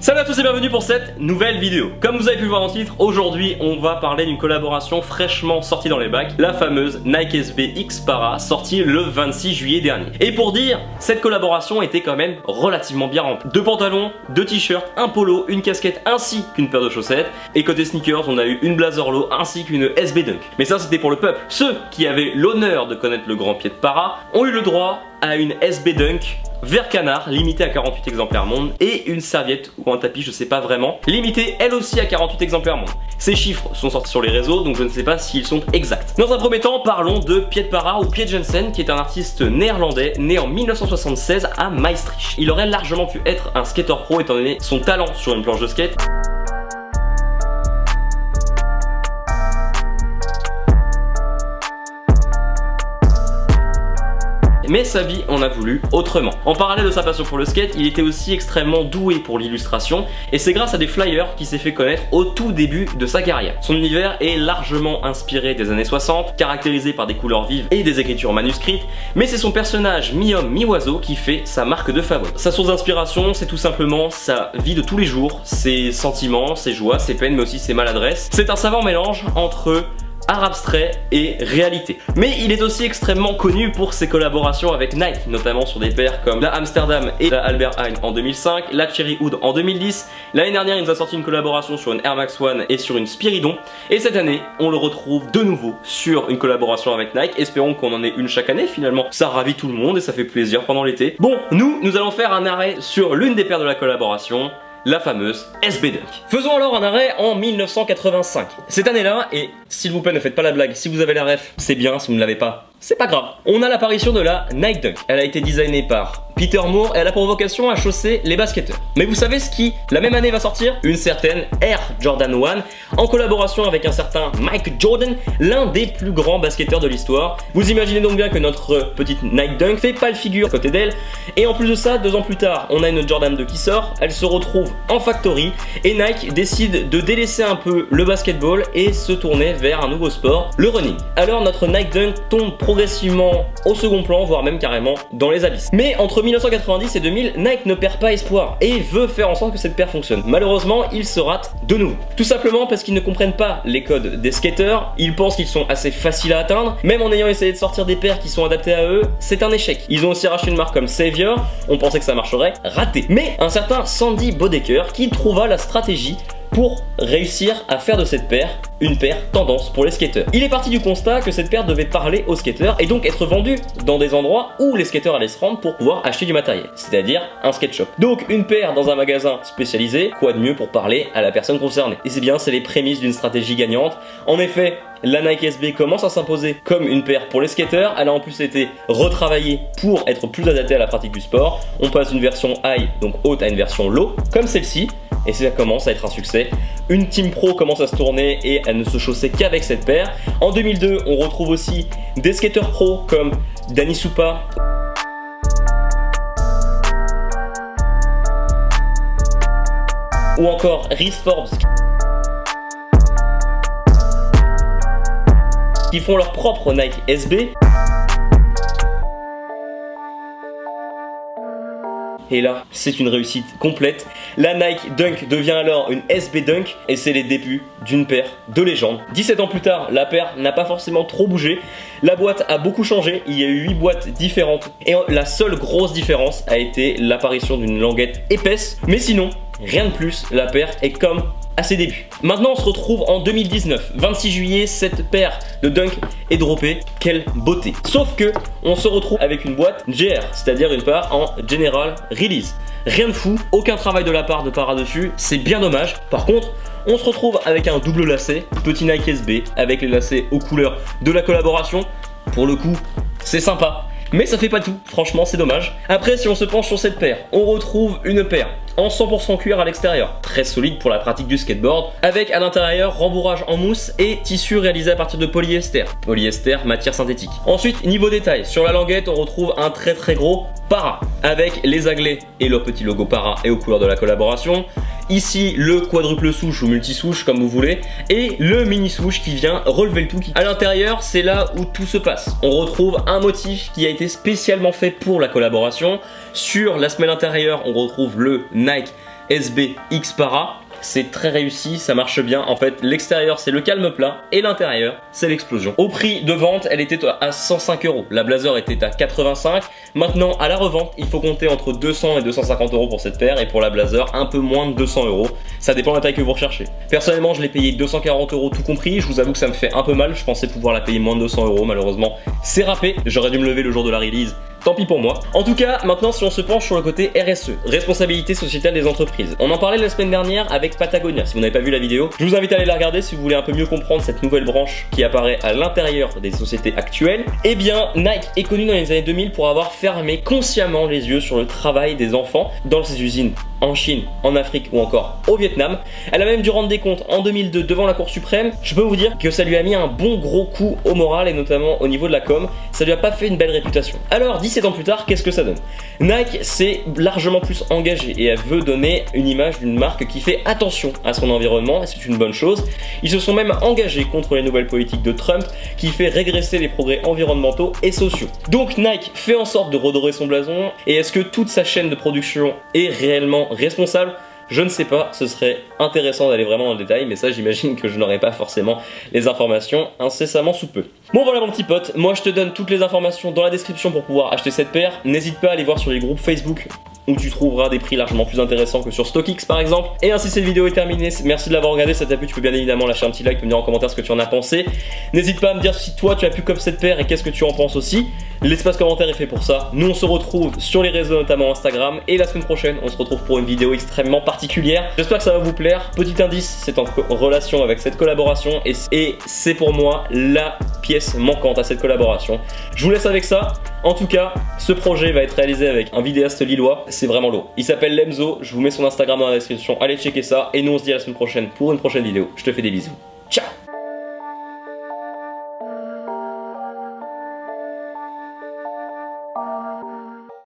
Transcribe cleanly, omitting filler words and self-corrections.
Salut à tous et bienvenue pour cette nouvelle vidéo. Comme vous avez pu le voir en titre, aujourd'hui on va parler d'une collaboration fraîchement sortie dans les bacs, la fameuse Nike SB X Para, sortie le 26 juillet dernier. Et pour dire, cette collaboration était quand même relativement bien remplie. Deux pantalons, deux t-shirts, un polo, une casquette ainsi qu'une paire de chaussettes. Et côté sneakers, on a eu une Blazer Low ainsi qu'une SB Dunk. Mais ça c'était pour le peuple. Ceux qui avaient l'honneur de connaître le grand pied de Para ont eu le droit à une SB Dunk vert canard, limitée à 48 exemplaires monde, et une serviette ou un tapis, je sais pas vraiment, limitée elle aussi à 48 exemplaires monde. Ces chiffres sont sortis sur les réseaux, donc je ne sais pas s'ils sont exacts. Dans un premier temps, parlons de Piet Para ou Piet Jensen, qui est un artiste néerlandais né en 1976 à Maastricht. Il aurait largement pu être un skater pro étant donné son talent sur une planche de skate. Mais sa vie en a voulu autrement. En parallèle de sa passion pour le skate, il était aussi extrêmement doué pour l'illustration, et c'est grâce à des flyers qu'il s'est fait connaître au tout début de sa carrière. Son univers est largement inspiré des années 60, caractérisé par des couleurs vives et des écritures manuscrites, mais c'est son personnage mi-homme mi-oiseau qui fait sa marque de fabrique. Sa source d'inspiration, c'est tout simplement sa vie de tous les jours, ses sentiments, ses joies, ses peines, mais aussi ses maladresses. C'est un savant mélange entre art abstrait et réalité. Mais il est aussi extrêmement connu pour ses collaborations avec Nike, notamment sur des paires comme la Amsterdam et la Albert Heijn en 2005, la Cherry Hood en 2010. L'année dernière, il nous a sorti une collaboration sur une Air Max One et sur une Spiridon. Et cette année, on le retrouve de nouveau sur une collaboration avec Nike. Espérons qu'on en ait une chaque année finalement. Ça ravit tout le monde et ça fait plaisir pendant l'été. Bon, nous allons faire un arrêt sur l'une des paires de la collaboration, la fameuse SB Dunk. Faisons alors un arrêt en 1985. Cette année-là, et s'il vous plaît ne faites pas la blague, si vous avez la ref, c'est bien, si vous ne l'avez pas, c'est pas grave. On a l'apparition de la Nike Dunk. Elle a été designée par Peter Moore et elle a pour vocation à chausser les basketteurs. Mais vous savez ce qui, la même année, va sortir? Une certaine Air Jordan 1 en collaboration avec un certain Mike Jordan, l'un des plus grands basketteurs de l'histoire. Vous imaginez donc bien que notre petite Nike Dunk fait pas le figure à côté d'elle. Et en plus de ça, 2 ans plus tard, on a une Jordan 2 qui sort. Elle se retrouve en factory et Nike décide de délaisser un peu le basketball et se tourner vers un nouveau sport, le running. Alors notre Nike Dunk tombe progressivement au second plan, voire même carrément dans les abysses. Mais entre 1990 et 2000, Nike ne perd pas espoir et veut faire en sorte que cette paire fonctionne. Malheureusement, ils se ratent de nouveau. Tout simplement parce qu'ils ne comprennent pas les codes des skateurs, ils pensent qu'ils sont assez faciles à atteindre, même en ayant essayé de sortir des paires qui sont adaptées à eux, c'est un échec. Ils ont aussi racheté une marque comme Savior, on pensait que ça marcherait, raté. Mais un certain Sandy Bodecker qui trouva la stratégie pour réussir à faire de cette paire une paire tendance pour les skateurs. Il est parti du constat que cette paire devait parler aux skateurs et donc être vendue dans des endroits où les skateurs allaient se rendre pour pouvoir acheter du matériel, c'est-à-dire un skate shop. Donc une paire dans un magasin spécialisé, quoi de mieux pour parler à la personne concernée? Et c'est bien, c'est les prémices d'une stratégie gagnante. En effet, la Nike SB commence à s'imposer comme une paire pour les skateurs. Elle a en plus été retravaillée pour être plus adaptée à la pratique du sport. On passe d'une version high, donc haute, à une version low, comme celle-ci. Et ça commence à être un succès. Une team pro commence à se tourner et elle ne se chaussait qu'avec cette paire. En 2002, on retrouve aussi des skateurs pro comme Danny Soupa, ou encore Rhys Forbes, qui font leur propre Nike SB. Et là, c'est une réussite complète. La Nike Dunk devient alors une SB Dunk et c'est les débuts d'une paire de légende. 17 ans plus tard, la paire n'a pas forcément trop bougé. La boîte a beaucoup changé, il y a eu 8 boîtes différentes et la seule grosse différence a été l'apparition d'une languette épaisse. Mais sinon, rien de plus, la paire est comme à ses débuts. Maintenant on se retrouve en 2019, 26 juillet, cette paire de Dunk est droppée, quelle beauté. Sauf que on se retrouve avec une boîte GR, c'est-à-dire une paire en General Release. Rien de fou, aucun travail de la part de Para dessus, c'est bien dommage. Par contre, on se retrouve avec un double lacet, petit Nike SB, avec les lacets aux couleurs de la collaboration. Pour le coup, c'est sympa. Mais ça fait pas tout, franchement c'est dommage. Après si on se penche sur cette paire, on retrouve une paire en 100% cuir à l'extérieur, très solide pour la pratique du skateboard, avec à l'intérieur rembourrage en mousse et tissu réalisé à partir de polyester. Polyester, matière synthétique. Ensuite, niveau détail, sur la languette on retrouve un très gros Para, avec les aglets et le petit logo Para et aux couleurs de la collaboration. Ici le quadruple souche ou multi-souche comme vous voulez, et le mini souche qui vient relever le tout. À l'intérieur c'est là où tout se passe. On retrouve un motif qui a été spécialement fait pour la collaboration. Sur la semelle intérieure on retrouve le Nike SB X Para. C'est très réussi, ça marche bien. En fait, l'extérieur c'est le calme plat et l'intérieur c'est l'explosion. Au prix de vente, elle était à 105 €. La Blazer était à 85. Maintenant, à la revente, il faut compter entre 200 et 250 € pour cette paire, et pour la Blazer, un peu moins de 200 €. Ça dépend de la taille que vous recherchez. Personnellement, je l'ai payé 240 € tout compris. Je vous avoue que ça me fait un peu mal. Je pensais pouvoir la payer moins de 200 €. Malheureusement, c'est râpé. J'aurais dû me lever le jour de la release. Tant pis pour moi. En tout cas, maintenant si on se penche sur le côté RSE, responsabilité sociétale des entreprises. On en parlait la semaine dernière avec Patagonia, si vous n'avez pas vu la vidéo. Je vous invite à aller la regarder si vous voulez un peu mieux comprendre cette nouvelle branche qui apparaît à l'intérieur des sociétés actuelles. Eh bien, Nike est connu dans les années 2000 pour avoir fermé consciemment les yeux sur le travail des enfants dans ses usines en Chine, en Afrique ou encore au Vietnam. Elle a même dû rendre des comptes en 2002 devant la Cour suprême. Je peux vous dire que ça lui a mis un bon gros coup au moral et notamment au niveau de la com. Ça lui a pas fait une belle réputation. Alors 17 ans plus tard, qu'est-ce que ça donne? Nike s'est largement plus engagée et elle veut donner une image d'une marque qui fait attention à son environnement, et c'est une bonne chose. Ils se sont même engagés contre les nouvelles politiques de Trump qui fait régresser les progrès environnementaux et sociaux. Donc Nike fait en sorte de redorer son blason, et est-ce que toute sa chaîne de production est réellement responsable? Je ne sais pas, ce serait intéressant d'aller vraiment dans le détail, mais ça j'imagine que je n'aurai pas forcément les informations incessamment sous peu. Bon voilà mon petit pote, moi je te donne toutes les informations dans la description pour pouvoir acheter cette paire. N'hésite pas à aller voir sur les groupes Facebook où tu trouveras des prix largement plus intéressants que sur StockX par exemple. Et ainsi cette vidéo est terminée, merci de l'avoir regardé, si ça t'a plu tu peux bien évidemment lâcher un petit like, me dire en commentaire ce que tu en as pensé. N'hésite pas à me dire si toi tu as pu comme cette paire et qu'est-ce que tu en penses aussi. L'espace commentaire est fait pour ça. Nous on se retrouve sur les réseaux, notamment Instagram, et la semaine prochaine on se retrouve pour une vidéo extrêmement particulière. J'espère que ça va vous plaire. Petit indice, c'est en relation avec cette collaboration et c'est pour moi la pièce manquante à cette collaboration. Je vous laisse avec ça. En tout cas, ce projet va être réalisé avec un vidéaste lillois, c'est vraiment lourd. Il s'appelle Lemzo, je vous mets son Instagram dans la description, allez checker ça, et nous on se dit à la semaine prochaine pour une prochaine vidéo. Je te fais des bisous. Ciao!